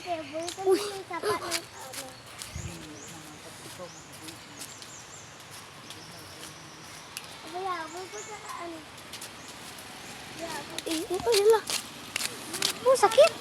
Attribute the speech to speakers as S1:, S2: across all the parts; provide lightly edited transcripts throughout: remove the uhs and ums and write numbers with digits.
S1: Uy. Eh, ito yun lang. Oh, sakit.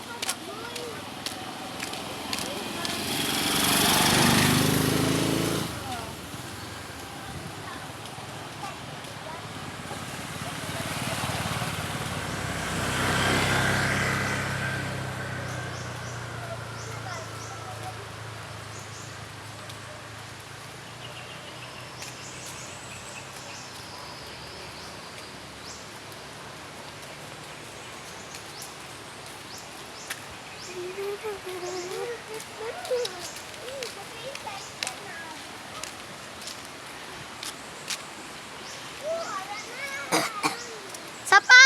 S1: Sapa!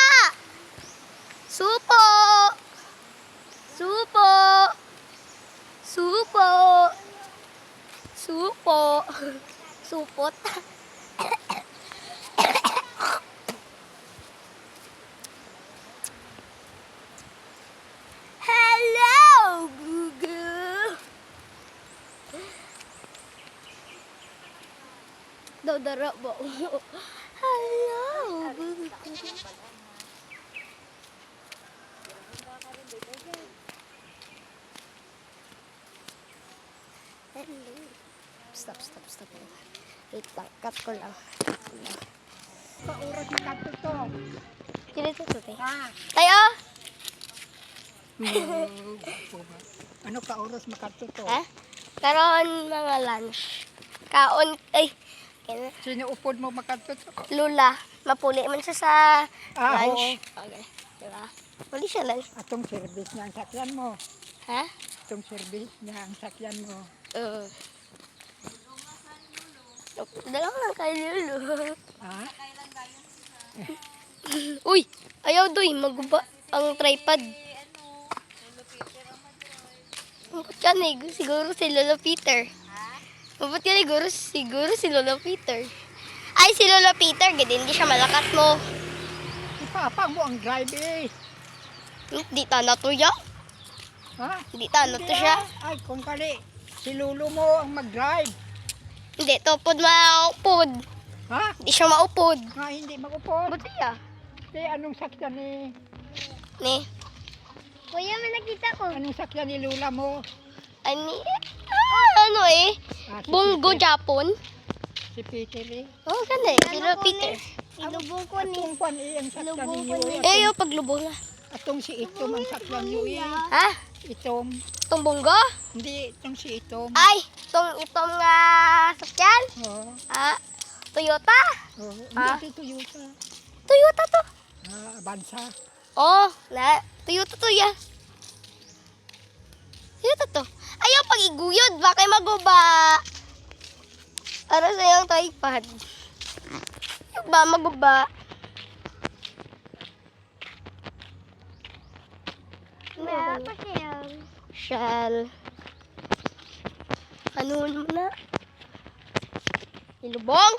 S1: Supo! Supo! Supo! Supo! Supot! Hello, Google! Dodara ba? Hello, Google! Hello. Stop. Wait lang, cut ko lang.
S2: Paurat na kanto to.
S1: Dito to, te.
S2: Ha?
S1: Tayo!
S2: Ano ka oras makanto to?
S1: Ha? Karoon mga lunch. Kaon, ay, kaya
S2: Sino upod mo makanto to?
S1: lula. Mapuli man siya sa lunch.
S2: Oo.
S1: Okay, diba? Muli siya lunch.
S2: Atong service niya ang sakyan mo.
S1: Ha?
S2: Atong service niya ang sakyan mo.
S1: Dalang lang kayo, Lulu.
S2: Ha?
S1: Uy! Ayaw doy, maguba ang tripod. Mabot ka na, siguro si Lolo Peter. Mabot ka na, siguro si Lolo Peter. Ay, si Lolo Peter, hindi siya malakas mo.
S2: Ipapa mo ang drive eh.
S1: Hindi ta na to ya.
S2: Ha?
S1: Hindi ta na to siya.
S2: Ay, kung kali, si Lolo mo ang mag-drive.
S1: Hindi, tupod maupod.
S2: Ha?
S1: Hindi siya maupod.
S2: Nga hindi mag-upod.
S1: Ba't siya?
S2: Eh, anong sakyan ni...
S1: Ni. Kuya, may nakita ko.
S2: Anong sakyan ni Lula mo?
S1: Ano eh?
S2: Ah, si
S1: Bongo
S2: Peter.
S1: Japon.
S2: Si Peter eh.
S1: Oh, ganda eh. Si Lolo Peter.
S2: Ilubong ko ni. Atong pan eh, ang sakyan ninyo eh.
S1: Eh, yung paglubong na.
S2: Atong si Itom ang sakyan niyo eh.
S1: Ha?
S2: Itom.
S1: Itong bonggo?
S2: Hindi, itong si Itom.
S1: Ay, itong sakyan?
S2: Oo.
S1: Ah, Toyota?
S2: Oo. Hindi,
S1: Ah?
S2: ito Toyota.
S1: Toyota to.
S2: Avanza.
S1: Oh, Toyota to ya. Toyota to. Ayaw pag iguyod, baka maguba. Para sa yung tripod. Ayaw ba maguba?
S3: Apa siya?
S1: Shell. Ano mo na? Ilubong?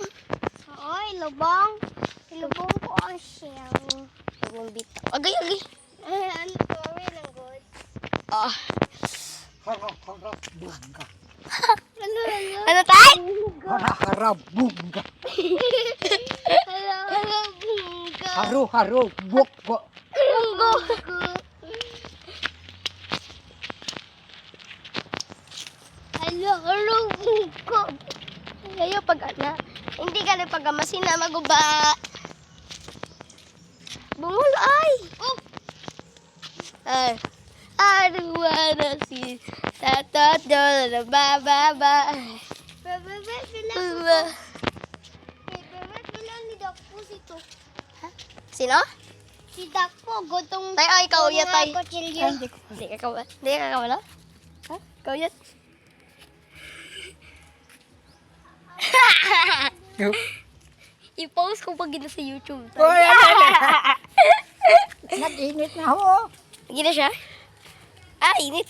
S3: Oo, ilubong. Ilubong ko ang shell.
S1: Ilubong bitaw. Agay.
S3: Ano to? May langgod.
S1: Ah.
S2: Harap, bunga.
S1: Ano tay?
S2: Harap, bunga.
S3: Hello, bunga.
S2: Haro, buk.
S1: Munggo.
S3: Hello, bunga.
S1: Ayaw pag ana. Hindi ka na pagamasin na maguba. Bungol ay.
S3: Oh,
S1: Ay. I don't wanna see na ba.
S3: bebek bilang ni Dakpo sito.
S1: Sino?
S3: Si Dakpo, gotong...
S1: Tay, ay, ikaw ya, tay.
S3: Kutsilyo.
S1: Hindi ka wala? Ha? Ikaw yan? I-post ko pag gina sa YouTube.
S2: Oy, nag-init na ho.
S1: Gina siya? Ah, init.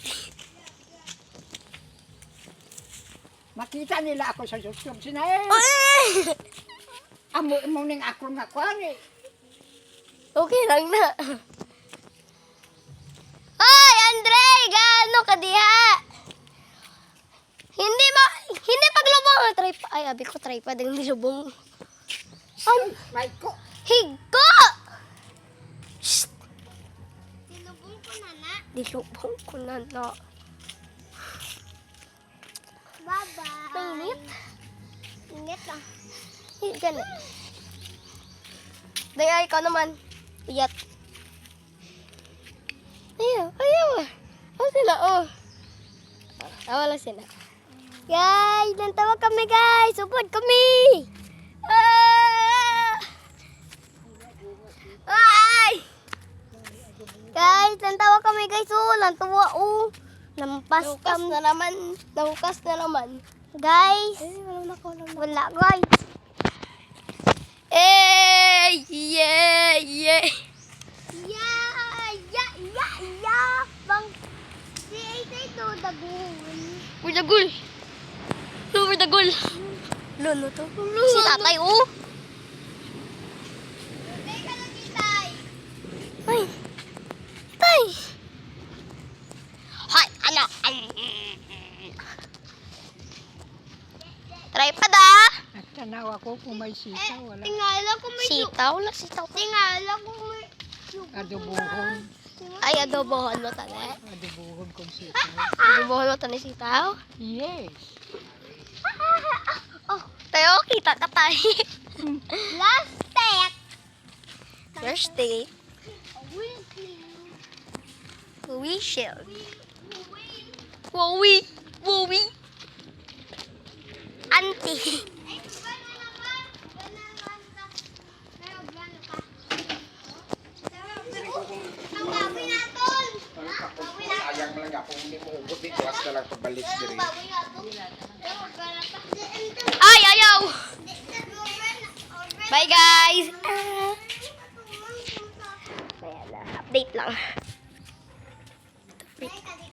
S2: Makita nila ako sa YouTube. Sinayin. Amo mo ning ako nga kwan eh.
S1: Okay lang na. Hoy, Andre! gaano ka diha. Hindi paglubong. Ay, abi ko tripod ang nilubong.
S2: May ko.
S1: Higko! Shh!
S3: Silubong ko na na.
S1: Nilubong ko na na.
S3: Bye-bye.
S1: Mainit.
S3: Ingat lang.
S1: Higa na. Daya, ikaw naman. Iyat. Ayaw. Oh, sila, oh. Wala sila. Guys, nantawa kami, guys. Upod kami. Ay! Guys, nantawa kami, guys. Oh, nantawa, oh. Nampas na naman. Namukas na naman.
S3: Guys,
S1: Wala, guys. Eh, yeah.
S3: yeah. Bang, si Aisay to, dagun.
S1: Where's the goal? No, where's the goal? No, to. Si tatay, oh.
S3: Teka lang, Itay.
S1: Ay. Tay. Hoy, ano? Tripod, ah.
S2: Nagtanaw ako kung may sitaw. Wala.
S3: Tingala ko may
S1: Sitaw, wala sitaw.
S3: Tingala ko may
S2: Adobohon.
S1: Ay, adobohon mo tani.
S2: Adobohon kong sitaw.
S1: Adobohon mo tani sitaw.
S2: Yes.
S1: Tayo, kita ka tayo.
S3: last step.
S1: First day,
S3: Weekly.
S1: we shall. Wowie. Auntie.
S3: Ay, gano'n naman. Gano'n ka. Pero gano'n ka. Ang baboy natin. Baboy natin.
S4: Sayang lang ako hindi mo ubot dito. As na lang pagbalik diri.
S3: Baboy natin. Pero gano'n ka.
S1: Ay, ayaw. Bye, guys. Ayan na, update lang.